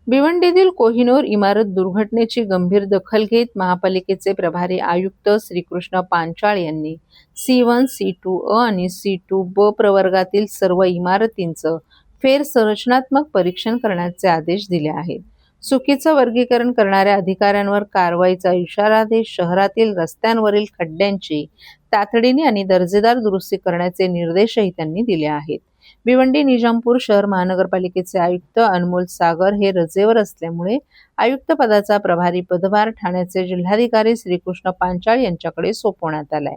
भिवंडीतील कोहिनूर इमारत दुर्घटनेची गंभीर दखल घेत महापालिकेचे प्रभारी आयुक्त श्रीकृष्ण पांचाळ यांनी C1, C2 अ आणि C2 ब प्रवर्गातील सर्व इमारतींचं फेरसंरचनात्मक परीक्षण करण्याचे आदेश दिले आहेत. चुकीचं वर्गीकरण करणाऱ्या अधिकाऱ्यांवर कारवाईचा इशारा देत शहरातील रस्त्यांवरील खड्ड्यांची तातडीने आणि दर्जेदार दुरुस्ती करण्याचे निर्देशही त्यांनी दिले आहेत. भिवंडी निजामपूर शहर महानगरपालिकेचे आयुक्त अनमोल सागर हे रजेवर असल्यामुळे आयुक्त पदाचा प्रभारी पदभार ठाण्याचे जिल्हाधिकारी श्रीकृष्ण पांचाळ यांच्याकडे सोपवण्यात आलाय.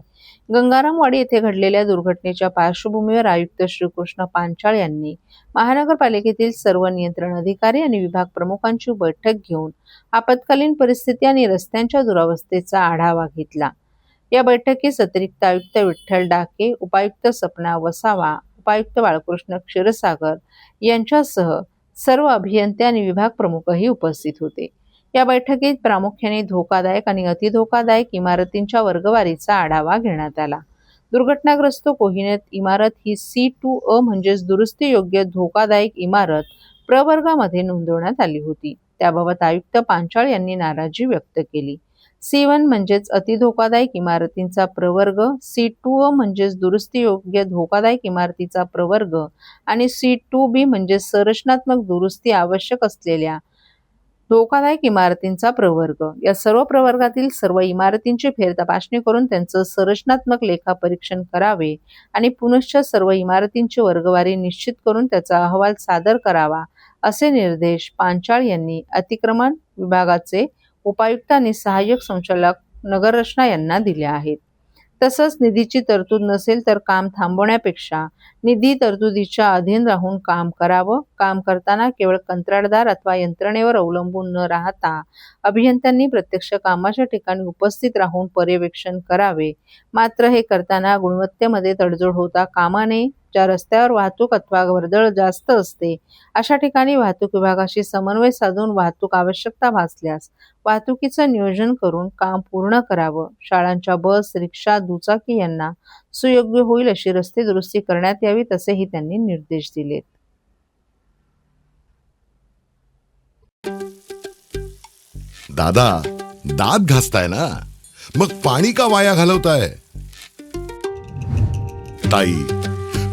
गंगारामवाडी येथे घडलेल्या दुर्घटनेच्या पार्श्वभूमीवर आयुक्त श्रीकृष्ण पांचाळ यांनी महानगरपालिकेतील सर्व नियंत्रण अधिकारी आणि विभाग प्रमुखांची बैठक घेऊन आपत्कालीन परिस्थिती आणि रस्त्यांच्या दुरावस्थेचा आढावा घेतला. या बैठकीस अतिरिक्त आयुक्त विठ्ठल डाके, उपायुक्त सपना वसावा, उपायुक्त बाळकृष्ण क्षीरसागर यांच्यासह सर्व अभियंते आणि विभाग प्रमुखही उपस्थित होते. या बैठकीत प्रामुख्याने धोकादायक आणि अतिधोकादायक इमारतींच्या वर्गवारीचा आढावा घेण्यात आला. दुर्घटनाग्रस्त कोहिनूर इमारत ही C2 अ म्हणजेच दुरुस्ती योग्य धोकादायक इमारत प्रवर्गामध्ये नोंदवण्यात आली होती. त्याबाबत आयुक्त पांचाळ यांनी नाराजी व्यक्त केली. C1 म्हणजेच अतिधोकादायक इमारतींचा प्रवर्ग, C2 अ म्हणजेच दुरुस्ती योग्य धोकादायक इमारतीचा प्रवर्ग आणि C2B म्हणजेच संरचनात्मक दुरुस्ती आवश्यक असलेल्या धोकादायक इमारतींचा प्रवर्ग या सर्व प्रवर्गातील सर्व इमारतींची फेरतपासणी करून त्यांचं संरचनात्मक लेखापरीक्षण करावे आणि पुनश्च सर्व इमारतींची वर्गवारी निश्चित करून त्याचा अहवाल सादर करावा असे निर्देश पांचाळ यांनी अतिक्रमण विभागाचे उपायुक्त आणि सहाय्यक संचालक नगररचना यांना दिले आहेत. तसंच निधीची तरतूद नसेल तर काम थांबवण्यापेक्षा निधी तरतुदीच्या अधीन राहून काम करावं. काम करताना केवळ कंत्राटदार अथवा यंत्रणेवर अवलंबून न राहता अभियंत्यांनी प्रत्यक्ष कामाच्या ठिकाणी उपस्थित राहून पर्यवेक्षण करावे. मात्र हे करताना गुणवत्तेमध्ये तडजोड होता कामा नये. ज्या रस्त्यावर वाहतूक अथवा वर्दळ जास्त असते अशा ठिकाणी वाहतूक विभागाशी समन्वय साधून वाहतूक आवश्यकता भासल्यास वाहतुकीचं नियोजन करून काम पूर्ण करावं. शाळांच्या बस, रिक्षा, दुचाकी यांना सुयोग्य होईल अशी रस्ते दुरुस्ती करण्यात यावी तसेही त्यांनी निर्देश दिलेत. दादा, दात घासताय ना, मग पाणी का वाया घालवताय? ताई,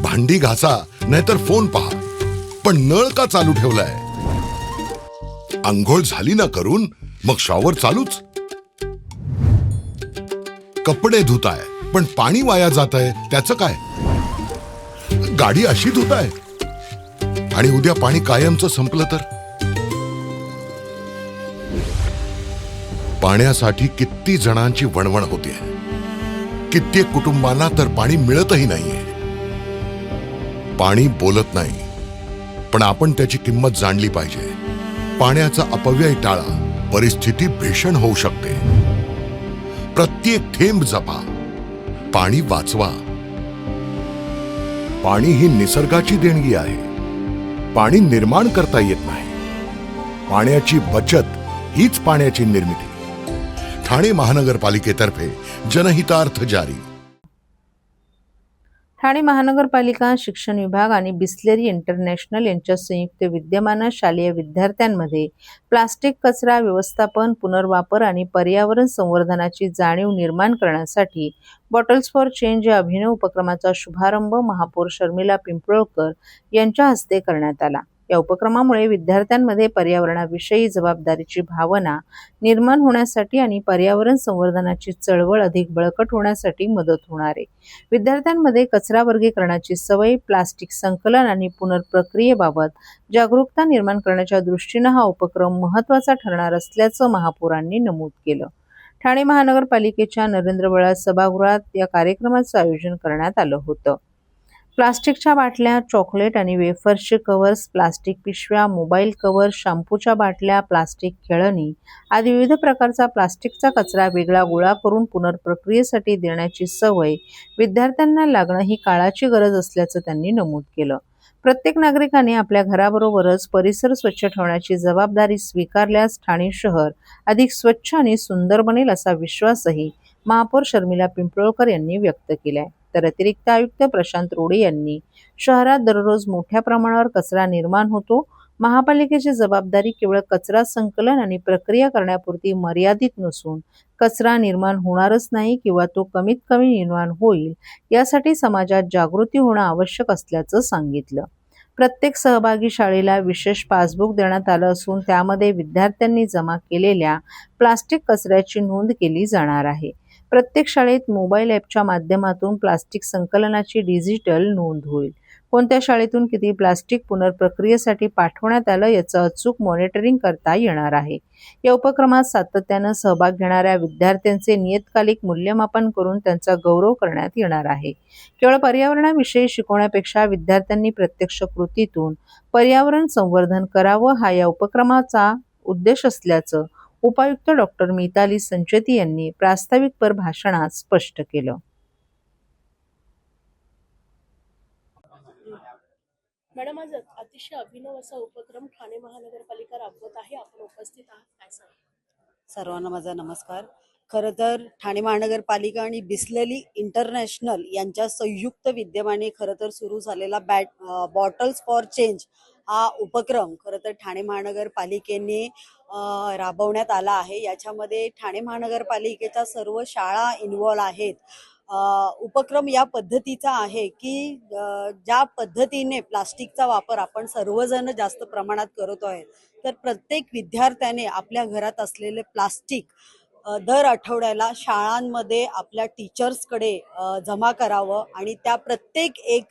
भांडी घासा नाहीतर फोन पहा, पण नळ का चालू ठेवलाय? अंघोळ झाली ना करून मग शॉवर चालूच. कपडे धुताय पण पाणी वाया जातंय, त्याचं काय? गाडी अशी धुताय आणि उद्या पाणी कायमचं संपलं तर? पाण्यासाठी किती जणांची वणवण होते. कित्येक कुटुंबांना तर पाणी मिळतही नाहीये. पाणी बोलत नाही, पण आपण त्याची किंमत जाणली पाहिजे. पाण्याचा अपव्यय टाळा, परिस्थिती भीषण होऊ शकते. प्रत्येक थेंब जपा, पाणी वाचवा. पाणी ही निसर्गाची देणगी आहे. पाणी निर्माण करता येत नाही. पाण्याची बचत हीच पाण्याची निर्मिती. ठाणे महानगरपालिकेतर्फे जनहितार्थ जारी. ठाणे महानगरपालिका शिक्षण विभाग आणि बिस्लेरी इंटरनॅशनल यांच्या संयुक्त विद्यमानं शालेय विद्यार्थ्यांमध्ये प्लास्टिक कचरा व्यवस्थापन, पुनर्वापर आणि पर्यावरण संवर्धनाची जाणीव निर्माण करण्यासाठी बॉटल्स फॉर चेंज या अभिनव उपक्रमाचा शुभारंभ महापौर शर्मिला पिंपळकर यांच्या हस्ते करण्यात आला. या उपक्रमामुळे विद्यार्थ्यांमध्ये पर्यावरणाविषयी जबाबदारीची भावना निर्माण होण्यासाठी आणि पर्यावरण संवर्धनाची चळवळ अधिक बळकट होण्यासाठी मदत होणार आहे. विद्यार्थ्यांमध्ये कचरा वर्गीकरणाची सवय, प्लास्टिक संकलन आणि पुनर्प्रक्रियेबाबत जागरूकता निर्माण करण्याच्या दृष्टीनं हा उपक्रम महत्त्वाचा ठरणार असल्याचं महापौरांनी नमूद केलं. ठाणे महानगरपालिकेच्या नरेंद्र वळा सभागृहात या कार्यक्रमाचं आयोजन करण्यात आलं होतं. प्लास्टिकच्या बाटल्या, चॉकलेट आणि वेफर्सचे कव्हर्स, प्लास्टिक पिशव्या, मोबाईल कव्हर, शॅम्पूच्या बाटल्या, प्लास्टिक खेळणी आदी विविध प्रकारचा प्लास्टिकचा कचरा वेगळा गोळा करून पुनर्प्रक्रियेसाठी देण्याची सवय विद्यार्थ्यांना लागणं ही काळाची गरज असल्याचं त्यांनी नमूद केलं. प्रत्येक नागरिकाने आपल्या घराबरोबरच परिसर स्वच्छ ठेवण्याची जबाबदारी स्वीकारल्यास ठाणे शहर अधिक स्वच्छ आणि सुंदर बनेल असा विश्वासही महापौर शर्मिला पिंपळकर यांनी व्यक्त केलाय. तर अतिरिक्त आयुक्त प्रशांत रोडे यांनी शहरात दररोज मोठ्या प्रमाणावर कचरा निर्माण होतो, महापालिकेची जबाबदारी केवळ कचरा संकलन आणि प्रक्रिया करण्यापुरती मर्यादित नसून कचरा निर्माण होणारच नाही किंवा तो कमीत कमी निर्माण होईल यासाठी समाजात जागृती होणं आवश्यक असल्याचं सांगितलं. प्रत्येक सहभागी शाळेला विशेष पासबुक देण्यात आलं असून त्यामध्ये विद्यार्थ्यांनी जमा केलेल्या प्लास्टिक कचऱ्याची नोंद केली जाणार आहे. प्रत्येक शाळेत मोबाईल ॲपच्या माध्यमातून प्लास्टिक संकलनाची डिजिटल नोंद होईल. कोणत्या शाळेतून किती प्लास्टिक पुनर्प्रक्रियेसाठी पाठवण्यात आलं याचं अचूक मॉनिटरिंग करता येणार आहे. या उपक्रमात सातत्यानं सहभाग घेणाऱ्या विद्यार्थ्यांचे नियतकालिक मूल्यमापन करून त्यांचा गौरव करण्यात येणार आहे. केवळ पर्यावरणाविषयी शिकवण्यापेक्षा विद्यार्थ्यांनी प्रत्यक्ष कृतीतून पर्यावरण संवर्धन करावं हा या उपक्रमाचा उद्देश असल्याचं उपायुक्त डॉ. मिताली संचेती यांनी प्रास्ताविकपर भाषणात स्पष्ट केलं. मॅडम, आज अतिशय अभिनव असा उपक्रम ठाणे महानगरपालिका राबवत आहे. आपण उपस्थित आहात, काय सांगा? सर्वांना माझा नमस्कार. खरं तर ठाणे महानगरपालिका आणि बिस्लेरी इंटरनॅशनल यांच्या संयुक्त विद्यमाने खरं तर सुरू झालेला बॉटल्स फॉर चेंज हा उपक्रम खरं तर ठाणे महानगरपालिकेने राबवण्यात आला आहे. याच्यामध्ये ठाणे महानगरपालिकेच्या सर्व शाळा इन्व्हॉल्व आहेत. उपक्रम या पद्धतीचा आहे की ज्या पद्धतीने प्लास्टिकचा वापर आपण सर्वजण जास्त प्रमाणात करत आहे, तर प्रत्येक विद्यार्थ्याने आपल्या घरात असलेले प्लास्टिक दर आठवड्याला शाळांमध्ये आपल्या टीचर्सकडे जमा करावं आणि त्या प्रत्येक एक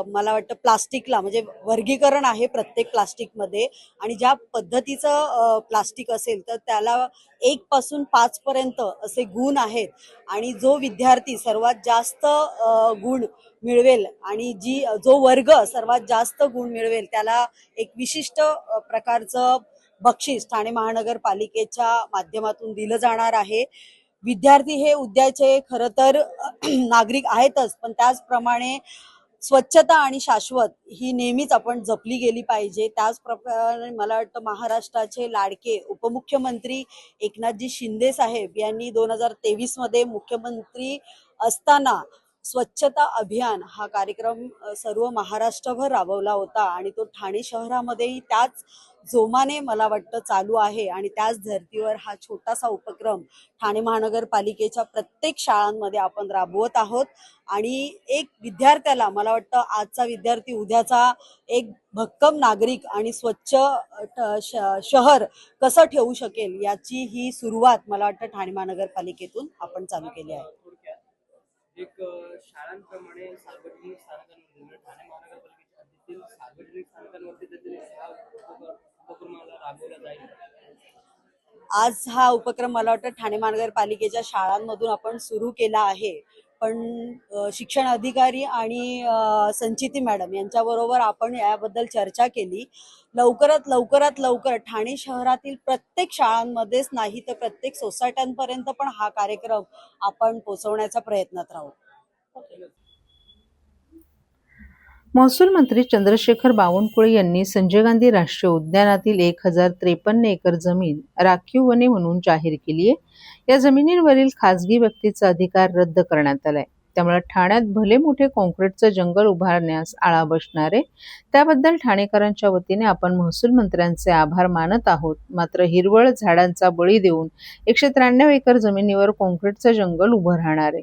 मला वाटतं प्लास्टिकला म्हणजे वर्गीकरण आहे प्रत्येक प्लास्टिकमध्ये आणि ज्या पद्धतीचं प्लास्टिक असेल तर त्याला 1 पासून 5 पर्यंत असे गुण आहेत आणि जो विद्यार्थी सर्वात जास्त गुण मिळवेल आणि जो वर्ग सर्वात जास्त गुण मिळवेल त्याला एक विशिष्ट प्रकारचं बक्षीस ठाणे महानगरपालिकेच्या माध्यमातून दिलं जाणार आहे. विद्यार्थी हे उद्याचे खरं तर नागरिक आहेतच, पण त्याचप्रमाणे स्वच्छता आणि शाश्वत ही नेहमीच आपण जपली गेली पाहिजे. त्याचप्रमाणे मला वाटतं महाराष्ट्राचे लाडके उपमुख्यमंत्री एकनाथजी शिंदे साहेब यांनी 2023 मध्ये मुख्यमंत्री असताना स्वच्छता अभियान हा कार्यक्रम सर्व महाराष्ट्रभर राबवला होता आणि तो ठाणे शहरामध्येही त्याच जोमाने मला वाटतं चालू आहे आणि त्याच धर्तीवर हा छोटासा उपक्रम ठाणे महानगरपालिकेच्या प्रत्येक शाळांमध्ये आपण राबवत आहोत आणि एक विद्यार्थ्याला मला वाटतं आजचा विद्यार्थी उद्याचा एक भक्कम नागरिक आणि स्वच्छ शहर कसं ठेवू शकेल याची ही सुरुवात मला वाटतं ठाणे महानगरपालिकेतून आपण चालू केली आहे. एक शाळांप्रमाणे सार्वजनिक स्थानकांमध्ये ठाणे महानगरपालिकेच्या हद्दीतील सार्वजनिक स्थानकांवरती देखील उपक्रमाला राबवला जाईल. आज हा उपक्रम मला वाटतं ठाणे महानगरपालिकेच्या शाळांमधून आपण सुरू केला आहे, पण शिक्षण अधिकारी आणि संचिती मॅडम यांच्याबरोबर आपण याबद्दल चर्चा केली. लवकर ठाणे शहरातील प्रत्येक शाळांमध्येच नाही तर प्रत्येक सोसायट्यांपर्यंत पण हा कार्यक्रम आपण पोहोचवण्याचा प्रयत्नात राहू. महसूल मंत्री चंद्रशेखर बावनकुळे यांनी संजय गांधी राष्ट्रीय उद्यानातील 1053 एकर जमीन राखीव वने म्हणून जाहीर केली आहे. या जमिनींवरील खासगी व्यक्तीचा अधिकार रद्द करण्यात आलाय. त्यामुळे ठाण्यात भले मोठे कॉन्क्रीटचं जंगल उभारण्यास आळा बसणार आहे. त्याबद्दल ठाणेकरांच्या वतीने आपण महसूल मंत्र्यांचे आभार मानत आहोत. मात्र हिरवळ झाडांचा बळी देऊन 193 एकर जमिनीवर कॉन्क्रीटचं जंगल उभं राहणार आहे.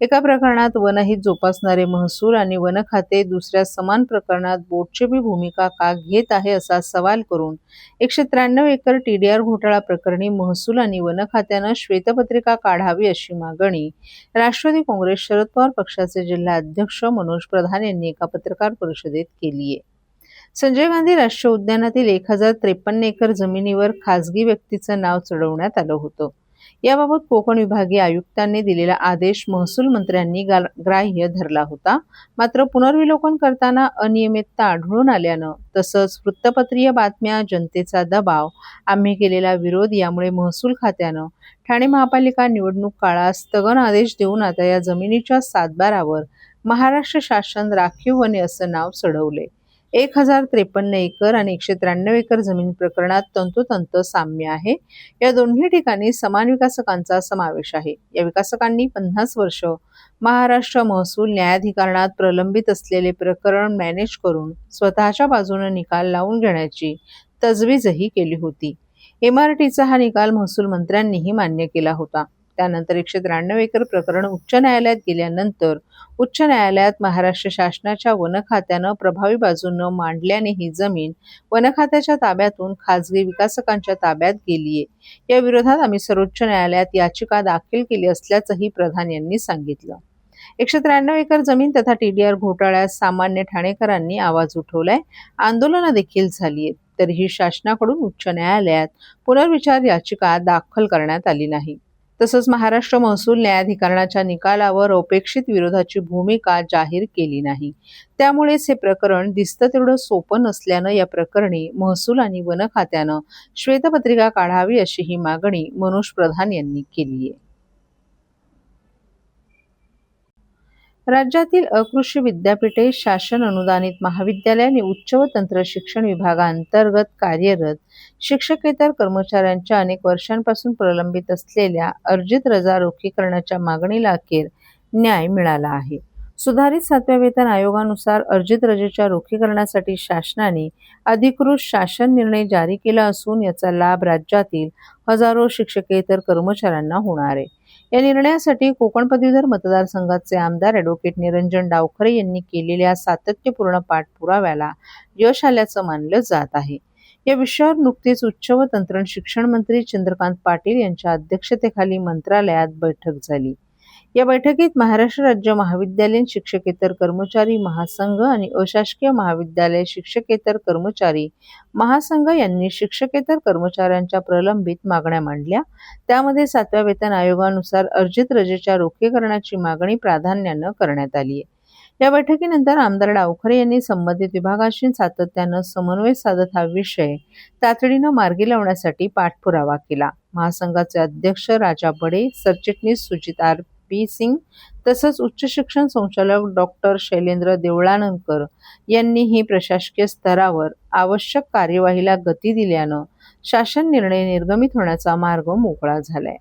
एका प्रकरणात वनहित जोपासणारे महसूल आणि वन खाते दुसऱ्या समान प्रकरणात बोटचेपी भूमिका का घेत आहे असा सवाल करून 193 एकर TDR घोटाळा प्रकरणी महसूल आणि वन खात्यानं श्वेतपत्रिका काढावी अशी मागणी राष्ट्रवादी काँग्रेस शरद पवार पक्षाचे जिल्हा अध्यक्ष मनोज प्रधान यांनी एका पत्रकार परिषदेत केली आहे. संजय गांधी राष्ट्रीय उद्यानातील 1053 एकर जमिनीवर खासगी व्यक्तीचं नाव चढवण्यात आलं होतं. याबाबत कोकण विभागीय आयुक्तांनी दिलेला आदेश महसूल मंत्र्यांनी ग्राह्य धरला होता. मात्र पुनर्विलोकन करताना अनियमितता आढळून आल्यानं तसंच वृत्तपत्रीय बातम्या, जनतेचा दबाव, आम्ही केलेला विरोध यामुळे महसूल खात्यानं ठाणे महापालिका निवडणूक काळात स्थगन आदेश देऊन आता या जमिनीच्या सातबारावर महाराष्ट्र शासन राखीव वने असं नाव चढवले. 1053 एकर आणि 193 एकर जमीन प्रकरणात तंतोतंत साम्य आहे. या दोन्ही ठिकाणी समान विकासकांचा समावेश आहे. या विकासकांनी 50 वर्ष महाराष्ट्र महसूल न्यायाधिकरणात प्रलंबित असलेले प्रकरण मॅनेज करून स्वतःच्या बाजूने निकाल लावून घेण्याची तजवीजही केली होती. इमारतीचा हा निकाल महसूल मंत्र्यांनीही मान्य केला होता. त्यानंतर 193 एकर प्रकरण उच्च न्यायालयात गेल्यानंतर उच्च न्यायालयात महाराष्ट्र शासनाच्या वन खात्यानं प्रभावी बाजू न मांडल्याने ही जमीन वन खात्याच्या ताब्यातून खासगी विकासकांच्या ताब्यात गेलीये. या विरोधात आम्ही सर्वोच्च न्यायालयात याचिका दाखल केली असल्याचंही प्रधान यांनी सांगितलं. 193 एकर जमीन तथा TDR घोटाळ्यात सामान्य ठाणेकरांनी आवाज उठवलाय. आंदोलनं देखील झालीय. तरीही शासनाकडून उच्च न्यायालयात पुनर्विचार याचिका दाखल करण्यात आली नाही. तसंच महाराष्ट्र महसूल न्यायाधिकरणाच्या निकालावर अपेक्षित विरोधाची भूमिका जाहीर केली नाही. त्यामुळेच हे प्रकरण दिसतं तेवढं सोपं नसल्यानं या प्रकरणी महसूल आणि वन खात्यानं श्वेतपत्रिका काढावी अशी ही मागणी मनोज प्रधान यांनी केली आहे. राज्यातील अकृषी विद्यापीठे, शासन अनुदानित महाविद्यालय आणि उच्च व तंत्र शिक्षण विभागांतर्गत कार्यरत शिक्षकेतर कर्मचाऱ्यांच्या अनेक वर्षांपासून प्रलंबित असलेल्या अर्जित रजा रोखीकरणाच्या मागणीला अखेर न्याय मिळाला आहे. सुधारित 7व्या वेतन आयोगानुसार अर्जित रजेच्या रोखीकरणासाठी शासनाने अधिकृत शासन निर्णय जारी केला असून याचा लाभ राज्यातील हजारो शिक्षकेतर कर्मचाऱ्यांना होणार आहे. या निर्णयासाठी कोकण पदवीधर मतदारसंघाचे आमदार ॲडव्होकेट निरंजन डावखरे यांनी केलेल्या सातत्यपूर्ण पाठपुराव्याला यश आल्याचं मानलं जात आहे. या विषयावर नुकतीच उच्च व तंत्र शिक्षण मंत्री चंद्रकांत पाटील यांच्या अध्यक्षतेखाली मंत्रालयात बैठक झाली. या बैठकीत महाराष्ट्र राज्य महाविद्यालयीन शिक्षकेतर कर्मचारी महासंघ आणि अशासकीय महाविद्यालय शिक्षकेतर कर्मचारी महासंघ यांनी शिक्षकेतर कर्मचाऱ्यांच्या प्रलंबित मागण्या मांडल्या. त्यामध्ये 7व्या वेतन आयोगानुसार अर्जित रजेच्या रोखीकरणाची मागणी प्राधान्यानं करण्यात आली आहे. या बैठकीनंतर आमदार डावखरे यांनी संबंधित विभागाशी सातत्यानं समन्वय साधत हा विषय तातडीनं मार्गी लावण्यासाठी पाठपुरावा केला. महासंघाचे अध्यक्ष राजा बडे, सरचिटणीस सुजित RP सिंग तसंच उच्च शिक्षण संचालक डॉक्टर शैलेंद्र देवळानकर यांनीही प्रशासकीय स्तरावर आवश्यक कार्यवाहीला गती दिल्यानं शासन निर्णय निर्गमित होण्याचा मार्ग मोकळा झालाय.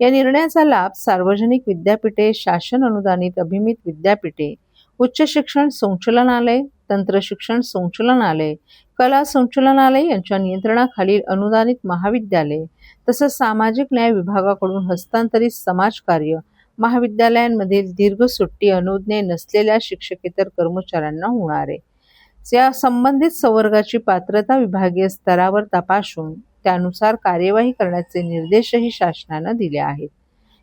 या निर्णयाचा लाभ सार्वजनिक विद्यापीठे, शासन अनुदानित अभिमित विद्यापीठे, उच्च शिक्षण संचालनालय, तंत्र शिक्षण संचालनालय, कला संचालनालय यांच्या नियंत्रणाखालील अनुदानित महाविद्यालय तसंच सामाजिक न्याय विभागाकडून हस्तांतरित समाजकार्य महाविद्यालयांमधील दीर्घ सुट्टी अनुज्ञेय नसलेल्या शिक्षकेतर कर्मचाऱ्यांना होणार आहे. या संबंधित संवर्गाची पात्रता विभागीय स्तरावर तपासून त्यानुसार कार्यवाही करण्याचे निर्देशही शासनानं दिले आहेत.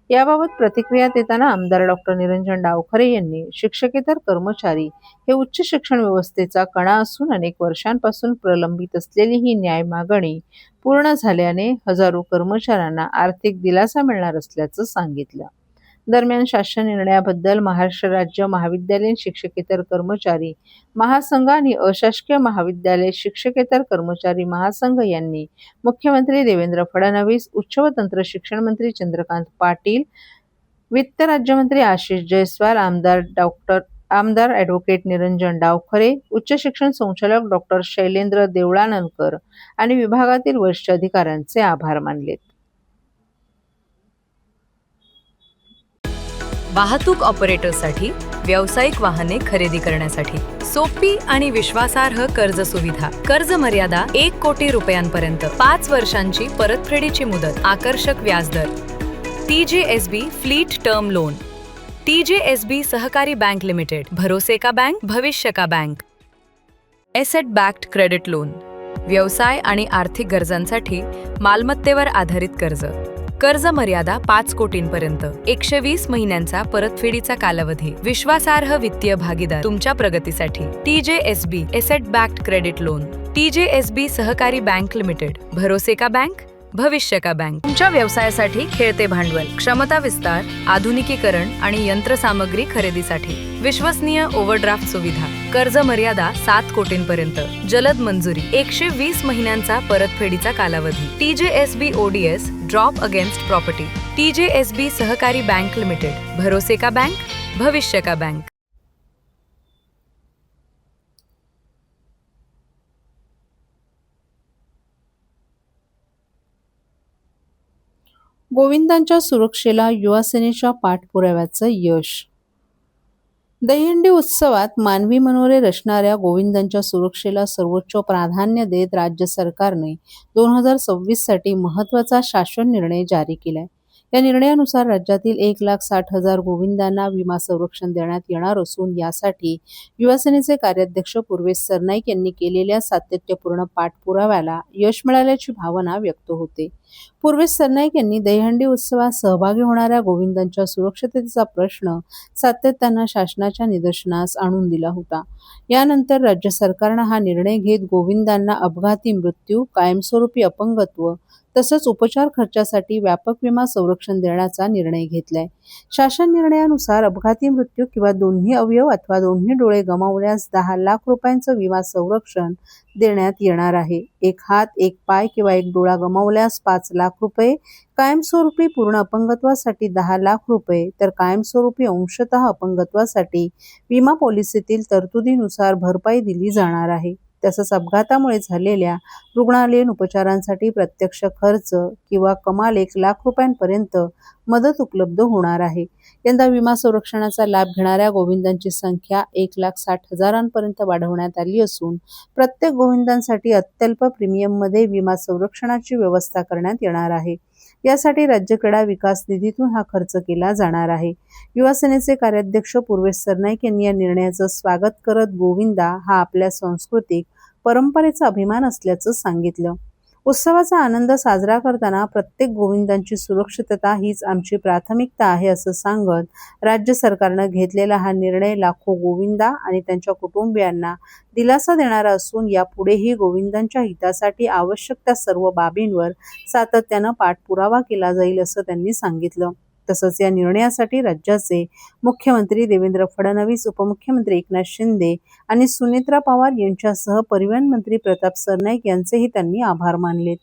याबाबत प्रतिक्रिया देताना आमदार डॉक्टर निरंजन डावखरे यांनी शिक्षकेतर कर्मचारी हे उच्च शिक्षण व्यवस्थेचा कणा असून अनेक वर्षांपासून प्रलंबित असलेली ही न्याय मागणी पूर्ण झाल्याने हजारो कर्मचाऱ्यांना आर्थिक दिलासा मिळणार असल्याचं सांगितलं. दरम्यान शासन निर्णयाबद्दल महाराष्ट्र राज्य महाविद्यालयीन शिक्षकेतर कर्मचारी महासंघ आणि अशासकीय महाविद्यालय शिक्षकेतर कर्मचारी महासंघ यांनी मुख्यमंत्री देवेंद्र फडणवीस, उच्च व तंत्र शिक्षण मंत्री चंद्रकांत पाटील, वित्त राज्यमंत्री आशिष जयस्वाल, आमदार ॲडव्होकेट निरंजन डावखरे, उच्च शिक्षण संचालक डॉक्टर शैलेंद्र देवळानकर आणि विभागातील वरिष्ठ अधिकाऱ्यांचे आभार मानलेत. वाहतूक ऑपरेटरसाठी व्यावसायिक वाहने खरेदी करण्यासाठी सोपी आणि विश्वासार्ह कर्ज सुविधा. कर्ज मर्यादा 1 कोटी रुपयांपर्यंत, 5 वर्षांची परतफेडीची मुदत, आकर्षक व्याजदर. TJSB fleet term loan. TJSB सहकारी बँक लिमिटेड, भरोसे का बँक, भविष्य का bank. Asset backed credit loan. व्यवसाय आणि आर्थिक गरजांसाठी मालमत्तेवर आधारित कर्ज. कर्ज मर्यादा 5 कोटींपर्यंत, 120 महिन्यांचा परतफेडीचा कालावधी. विश्वासार्ह वित्तीय भागीदार तुमच्या प्रगतीसाठी. TJSB asset backed credit loan. TJSB सहकारी बँक लिमिटेड, भरोसे का बँक, भविष्य का बँक. तुमच्या व्यवसायासाठी खेळते भांडवल, क्षमता विस्तार, आधुनिकीकरण आणि यंत्रसामग्री खरेदीसाठी विश्वसनीय ओव्हरड्राफ्ट सुविधा. कर्ज मर्यादा 7 कोटींपर्यंत, जलद मंजुरी, 120 महिन्यांचा परतफेडीचा कालावधी. TJSB ODS drop against property. TJSB सहकारी बँक लिमिटेड, भरोसे का बँक, भविष्य का बँक. गोविंदांच्या सुरक्षेला युवासेनेच्या पाठपुराव्याचं यश. दहीहंडी उत्सवात मानवी मनोरे रचणाऱ्या गोविंदांच्या सुरक्षेला सर्वोच्च प्राधान्य देत राज्य सरकारने 2026 साठी महत्त्वाचा शासन निर्णय जारी केलाय. या निर्णयानुसार राज्यातील 1,60,000 गोविंदांना विमा संरक्षण देण्यात येणार असून यासाठी युवासेनेचे कार्याध्यक्ष पूर्वेश सरनाईक यांनी केलेल्या सातत्यपूर्ण पाठपुराव्याला यश मिळाल्याची भावना व्यक्त होते. पूर्वेश सरनाईक यांनी दहीहंडी उत्सवात सहभागी होणाऱ्या गोविंदांच्या सुरक्षिततेचा प्रश्न सातत्यानं शासनाच्या निदर्शनास आणून दिला होता. यानंतर राज्य सरकारनं हा निर्णय घेत गोविंदांना अपघाती मृत्यू, कायमस्वरूपी अपंगत्व तसंच उपचार खर्चासाठी व्यापक विमा संरक्षण देण्याचा निर्णय घेतलाय. शासन निर्णयानुसार अपघाती मृत्यू किंवा दोन्ही अवयव अथवा दोन्ही डोळे गमावल्यास 10 लाख रुपयांचं विमा संरक्षण देण्यात येणार आहे. एक हात, एक पाय किंवा एक डोळा गमावल्यास 5 लाख रुपये, कायमस्वरूपी पूर्ण अपंगत्वासाठी 10 लाख रुपये, तर कायमस्वरूपी अंशतः अपंगत्वासाठी विमा पॉलिसीतील तरतुदीनुसार भरपाई दिली जाणार आहे. तसंच अपघातामुळे झालेल्या रुग्णालयीन उपचारांसाठी प्रत्यक्ष खर्च किंवा कमाल 1 लाख रुपयांपर्यंत मदत उपलब्ध होणार आहे. यंदा विमा संरक्षणाचा लाभ घेणाऱ्या गोविंदांची संख्या 1,60,000 पर्यंत वाढवण्यात आली असून प्रत्येक गोविंदांसाठी अत्यल्प प्रीमियममध्ये विमा संरक्षणाची व्यवस्था करण्यात येणार आहे. यासाठी राज्य क्रीडा विकास निधीतून हा खर्च केला जाणार आहे. युवासेनेचे कार्याध्यक्ष पूर्वेश सरनाईक यांनी या निर्णयाचं स्वागत करत गोविंदा हा आपल्या सांस्कृतिक परंपरेचा अभिमान असल्याचं सांगितलं. उत्सवाचा आनंद साजरा करताना प्रत्येक गोविंदांची सुरक्षितता हीच आमची प्राथमिकता आहे असं सांगत राज्य सरकारनं घेतलेला हा निर्णय लाखो गोविंदा आणि त्यांच्या कुटुंबियांना दिलासा देणारा असून यापुढेही गोविंदांच्या हितासाठी आवश्यक त्या सर्व बाबींवर सातत्यानं पाठपुरावा केला जाईल असं त्यांनी सांगितलं. तसंच या निर्णयासाठी राज्याचे मुख्यमंत्री देवेंद्र फडणवीस, उपमुख्यमंत्री एकनाथ शिंदे आणि सुनेत्रा पवार यांच्यासह परिवहन मंत्री प्रताप सरनाईक यांचेही त्यांनी आभार मानलेत.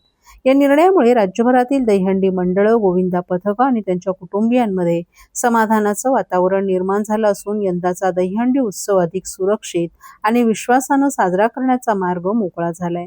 या निर्णयामुळे राज्यभरातील दहीहंडी मंडळं, गोविंदा पथकं आणि त्यांच्या कुटुंबियांमध्ये समाधानाचं वातावरण निर्माण झालं असून यंदाचा दहीहंडी उत्सव अधिक सुरक्षित आणि विश्वासानं साजरा करण्याचा मार्ग मोकळा झालाय.